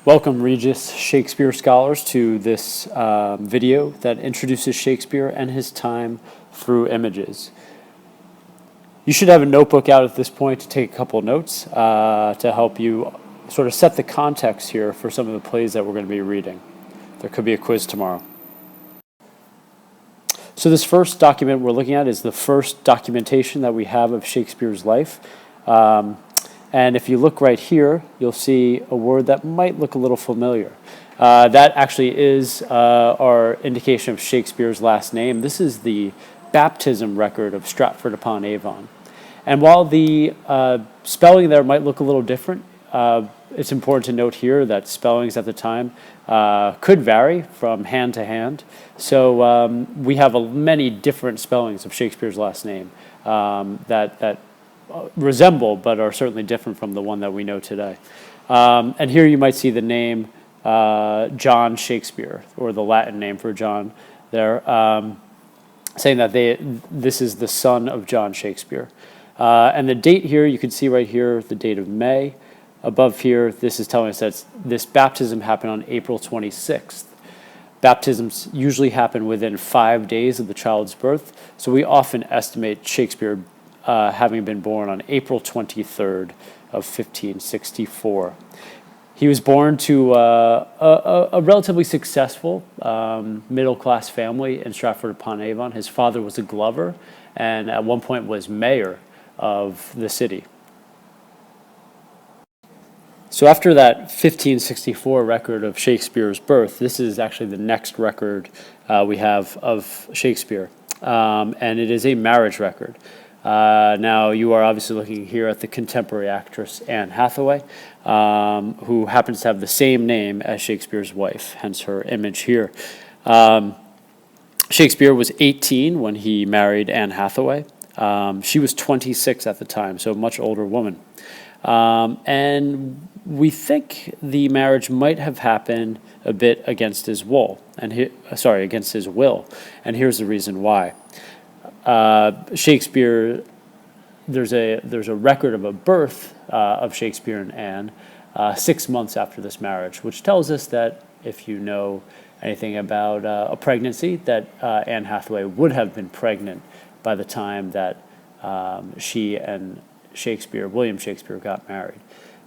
Welcome, Regis Shakespeare scholars, to this video that introduces Shakespeare and his time through images. You should have a notebook out at this point to take a couple of notes to help you sort of set the context here for some of the plays that we're going to be reading. There could be a quiz tomorrow. So this first document we're looking at is the first documentation that we have of Shakespeare's life. And if you look right here, you'll see a word that might look a little familiar. That actually is our indication of Shakespeare's last name. This is the baptism record of Stratford-upon-Avon. And while the spelling there might look a little different, it's important to note here that spellings at the time could vary from hand to hand. So we have many different spellings of Shakespeare's last name that resemble but are certainly different from the one that we know today. And here you might see the name John Shakespeare, or the Latin name for John there, saying that this is the son of John Shakespeare. And the date here, you can see right here, the date of May. Above here, this is telling us that this baptism happened on April 26th. Baptisms usually happen within 5 days of the child's birth, so we often estimate Shakespeare having been born on April 23rd of 1564. He was born to a relatively successful middle-class family in Stratford-upon-Avon. His father was a glover and at one point was mayor of the city. So after that 1564 record of Shakespeare's birth, this is actually the next record we have of Shakespeare, and it is a marriage record. Now, you are obviously looking here at the contemporary actress Anne Hathaway, who happens to have the same name as Shakespeare's wife, hence her image here. Shakespeare was 18 when he married Anne Hathaway. She was 26 at the time, so a much older woman. And we think the marriage might have happened a bit against his will, against his will, and here's the reason why. Shakespeare, there's a record of a birth of Shakespeare and Anne 6 months after this marriage, which tells us that if you know anything about a pregnancy, that Anne Hathaway would have been pregnant by the time that she and William Shakespeare, got married.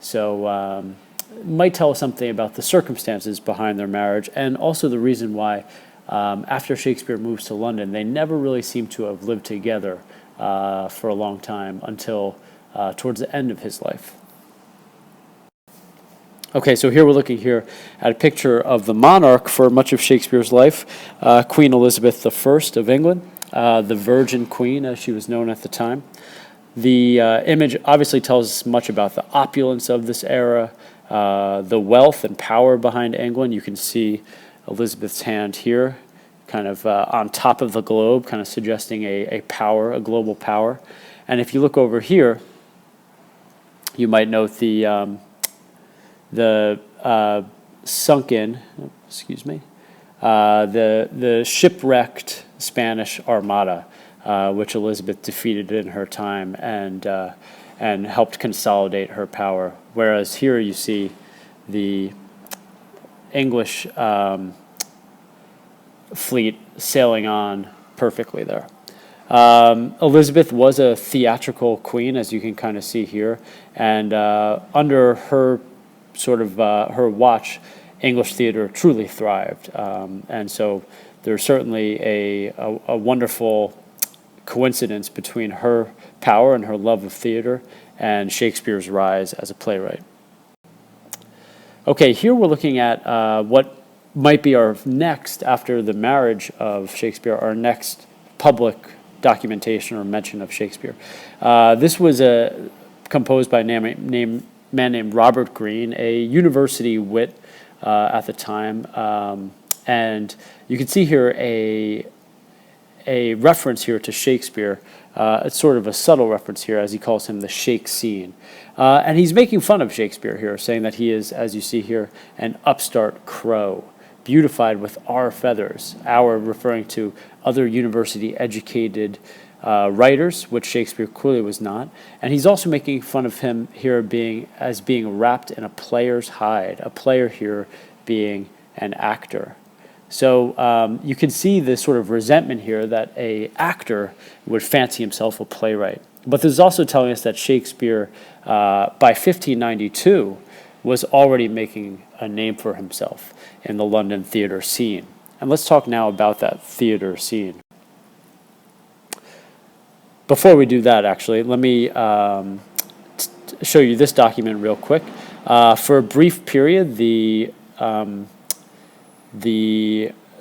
So it might tell us something about the circumstances behind their marriage, and also the reason why after Shakespeare moves to London, they never really seem to have lived together for a long time until towards the end of his life. Okay, so here we're looking here at a picture of the monarch for much of Shakespeare's life, Queen Elizabeth I of England, the Virgin Queen as she was known at the time. The image obviously tells us much about the opulence of this era, the wealth and power behind England. You can see Elizabeth's hand here, kind of on top of the globe, kind of suggesting a global power. And if you look over here, you might note the sunken, the shipwrecked Spanish Armada, which Elizabeth defeated in her time and helped consolidate her power. Whereas here you see the English fleet sailing on perfectly there. Elizabeth was a theatrical queen, as you can kind of see here, and under her her watch, English theater truly thrived. And so there's certainly a wonderful coincidence between her power and her love of theater and Shakespeare's rise as a playwright. Okay, here we're looking at what might be our next, after the marriage of Shakespeare, our next public documentation or mention of Shakespeare. This was composed by a man named Robert Greene, a university wit at the time, and you can see here a reference here to Shakespeare. It's sort of a subtle reference here, as he calls him the Shake Scene. And he's making fun of Shakespeare here, saying that he is, as you see here, an upstart crow, beautified with our feathers, our referring to other university-educated writers, which Shakespeare clearly was not. And he's also making fun of him here being wrapped in a player's hide, a player here being an actor. So you can see this sort of resentment here that a actor would fancy himself a playwright. But this is also telling us that Shakespeare, by 1592, was already making a name for himself in the London theater scene. And let's talk now about that theater scene. Before we do that, actually, let me show you this document real quick. For a brief period, the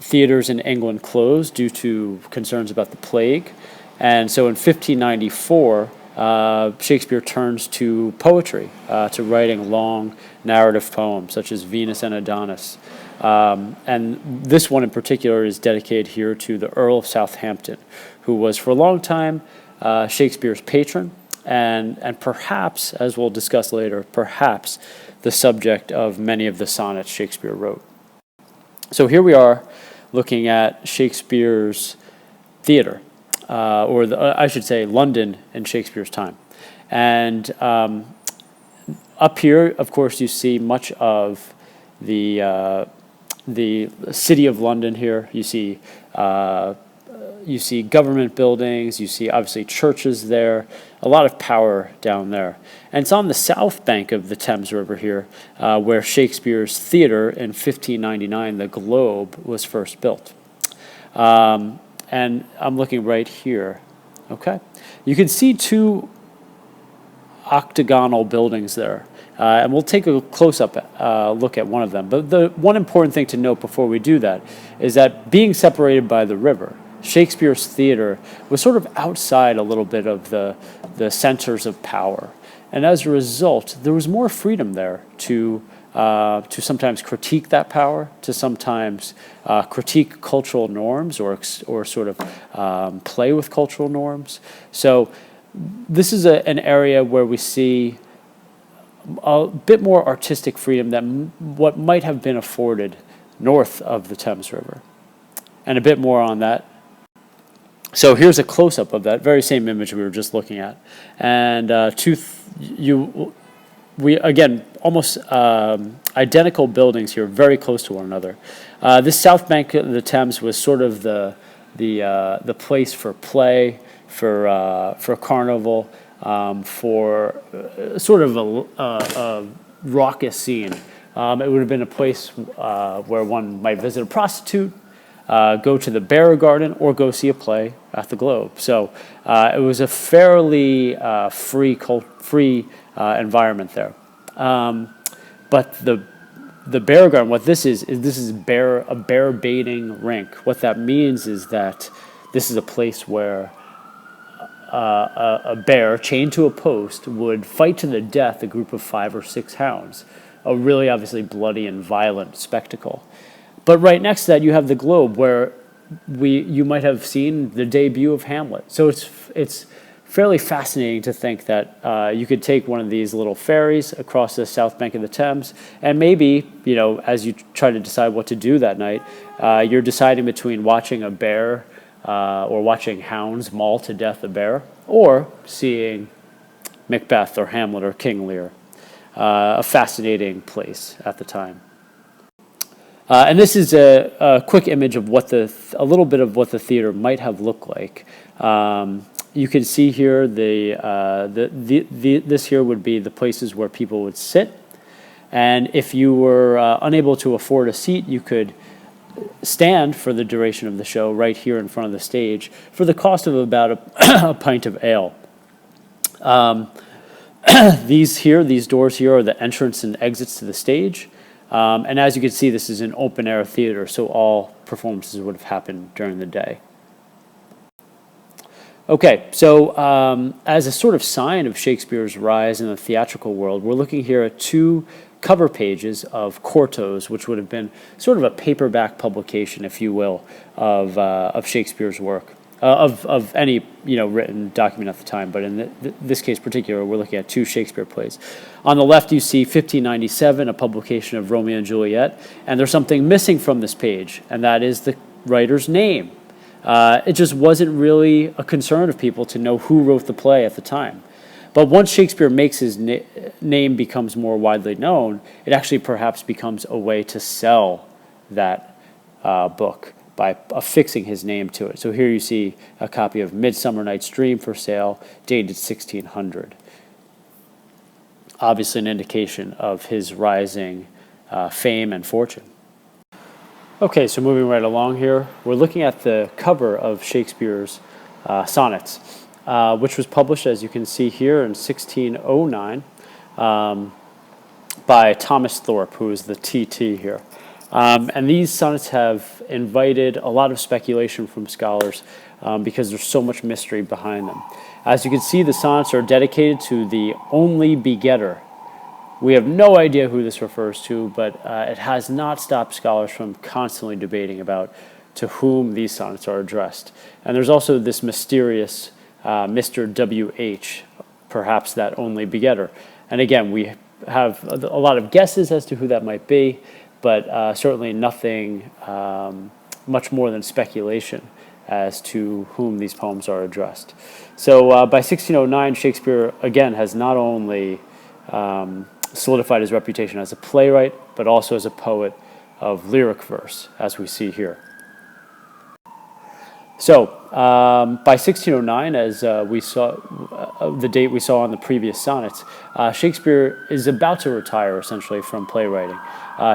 theaters in England closed due to concerns about the plague. And so in 1594, Shakespeare turns to poetry, to writing long narrative poems such as Venus and Adonis. And this one in particular is dedicated here to the Earl of Southampton, who was for a long time Shakespeare's patron, and perhaps, as we'll discuss later, perhaps the subject of many of the sonnets Shakespeare wrote. So here we are looking at Shakespeare's theater, I should say London in Shakespeare's time. And up here, of course, you see much of the city of London here. You see government buildings, you see obviously churches there, a lot of power down there. And it's on the south bank of the Thames River here where Shakespeare's Theatre in 1599, the Globe, was first built. And I'm looking right here, okay? You can see two octagonal buildings there. And we'll take a close-up look at one of them. But the one important thing to note before we do that is that being separated by the river, Shakespeare's Theatre was sort of outside a little bit of the centers of power. And as a result, there was more freedom there to sometimes critique that power, to sometimes critique cultural norms or sort of play with cultural norms. So this is an area where we see a bit more artistic freedom than what might have been afforded north of the Thames River. And a bit more on that. So here's a close-up of that very same image we were just looking at. And we again, almost identical buildings here, very close to one another. This south bank of the Thames was sort of the place for play, for carnival, for sort of a raucous scene. It would have been a place where one might visit a prostitute, go to the Bear Garden, or go see a play at the Globe. So it was a fairly free environment there. But the Bear Garden, what this is a bear baiting rink. What that means is that this is a place where a bear chained to a post would fight to the death a group of 5 or 6 hounds. A really obviously bloody and violent spectacle. But right next to that, you have the Globe, where you might have seen the debut of Hamlet. So it's fairly fascinating to think that you could take one of these little ferries across the south bank of the Thames, and maybe, as you try to decide what to do that night, you're deciding between watching a bear or watching hounds maul to death a bear, or seeing Macbeth or Hamlet or King Lear. A fascinating place at the time. And this is a quick image of a little bit of what the theater might have looked like. You can see here this here would be the places where people would sit, and if you were unable to afford a seat, you could stand for the duration of the show right here in front of the stage for the cost of about a pint of ale. These doors here are the entrance and exits to the stage. And as you can see, this is an open-air theater, so all performances would have happened during the day. Okay, so as a sort of sign of Shakespeare's rise in the theatrical world, we're looking here at 2 cover pages of quartos, which would have been sort of a paperback publication, if you will, of Shakespeare's work. Of any written document at the time, but in this case particular, we're looking at 2 Shakespeare plays. On the left, you see 1597, a publication of Romeo and Juliet, and there's something missing from this page, and that is the writer's name. It just wasn't really a concern of people to know who wrote the play at the time. But once Shakespeare makes his name becomes more widely known, it actually perhaps becomes a way to sell that book by affixing his name to it. So here you see a copy of Midsummer Night's Dream for sale, dated 1600. Obviously an indication of his rising fame and fortune. Okay, so moving right along here, we're looking at the cover of Shakespeare's Sonnets, which was published, as you can see here, in 1609 by Thomas Thorpe, who is the TT here. And these sonnets have invited a lot of speculation from scholars because there's so much mystery behind them. As you can see, the sonnets are dedicated to the only begetter. We have no idea who this refers to, but it has not stopped scholars from constantly debating about to whom these sonnets are addressed. And there's also this mysterious Mr. W.H., perhaps that only begetter. And again, we have a lot of guesses as to who that might be, but certainly nothing much more than speculation as to whom these poems are addressed. So by 1609, Shakespeare, again, has not only solidified his reputation as a playwright, but also as a poet of lyric verse, as we see here. So by 1609, as we saw, the date we saw on the previous sonnets, Shakespeare is about to retire, essentially, from playwriting.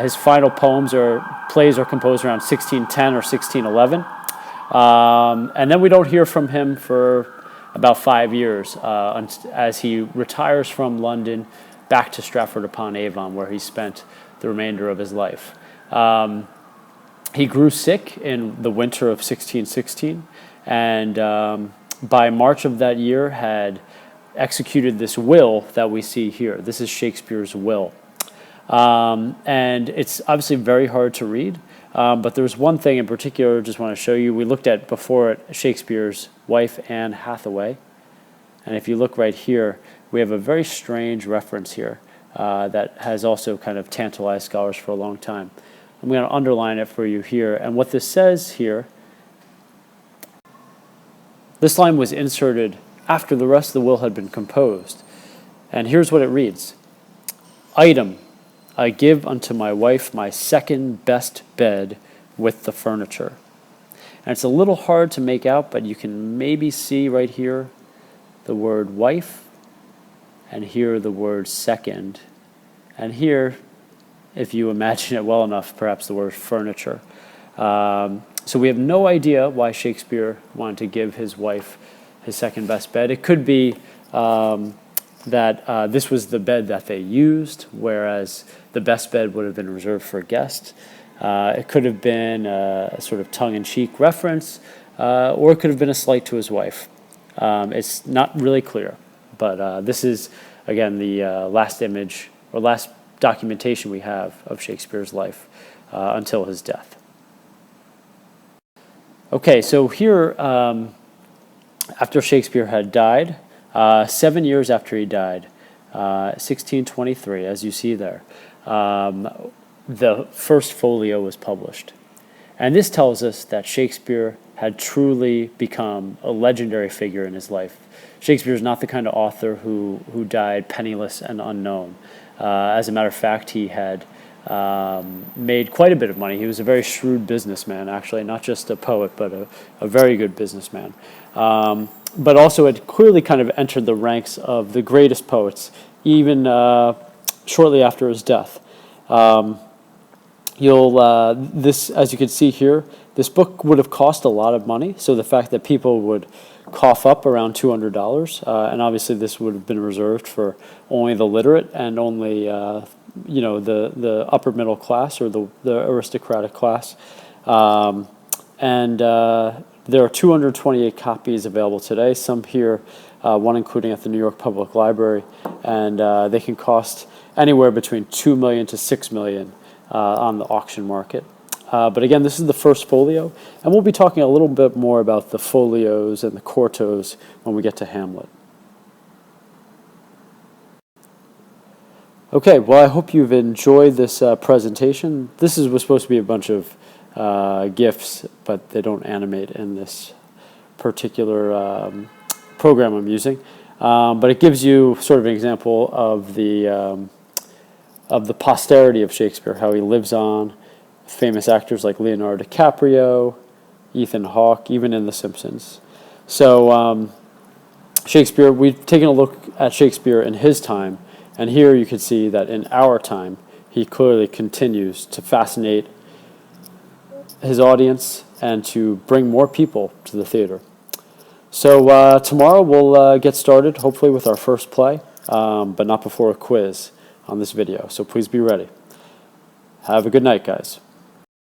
His final plays are composed around 1610 or 1611. And then we don't hear from him for about 5 years as he retires from London back to Stratford-upon-Avon, where he spent the remainder of his life. He grew sick in the winter of 1616, and by March of that year had executed this will that we see here. This is Shakespeare's will. And it's obviously very hard to read, but there's one thing in particular I just want to show you. We looked at before at Shakespeare's wife, Anne Hathaway, and if you look right here, we have a very strange reference here that has also kind of tantalized scholars for a long time. I'm going to underline it for you here, and what this says here, this line was inserted after the rest of the will had been composed, and here's what it reads. Item, I give unto my wife my second best bed with the furniture. And it's a little hard to make out, but you can maybe see right here the word wife, and here the word second, and here, if you imagine it well enough, perhaps the word furniture. So we have no idea why Shakespeare wanted to give his wife his second best bed. It could be that this was the bed that they used, whereas the best bed would have been reserved for guests. It could have been a sort of tongue-in-cheek reference, or it could have been a slight to his wife. It's not really clear, but this is, again, the last image or last documentation we have of Shakespeare's life until his death. Okay, so here, after Shakespeare had died, 7 years after he died, 1623, as you see there, the first folio was published. And this tells us that Shakespeare had truly become a legendary figure in his life. Shakespeare is not the kind of author who died penniless and unknown. As a matter of fact, he had made quite a bit of money. He was a very shrewd businessman, actually, not just a poet, but a very good businessman. But also had clearly kind of entered the ranks of the greatest poets, even shortly after his death. This, as you can see here, this book would have cost a lot of money, so the fact that people would cough up around $200, and obviously this would have been reserved for only the literate and only the upper middle class or the aristocratic class. There are 228 copies available today, some here, one including at the New York Public Library, and they can cost anywhere between $2 million to $6 million on the auction market. But again, this is the first folio, and we'll be talking a little bit more about the folios and the quartos when we get to Hamlet. Okay, well, I hope you've enjoyed this presentation. This was supposed to be a bunch of GIFs, but they don't animate in this particular program I'm using. But it gives you sort of an example of the posterity of Shakespeare, how he lives on, famous actors like Leonardo DiCaprio, Ethan Hawke, even in The Simpsons. So Shakespeare, we've taken a look at Shakespeare in his time, and here you can see that in our time, he clearly continues to fascinate his audience and to bring more people to the theater. So tomorrow we'll get started, hopefully with our first play, but not before a quiz on this video. So please be ready. Have a good night, guys.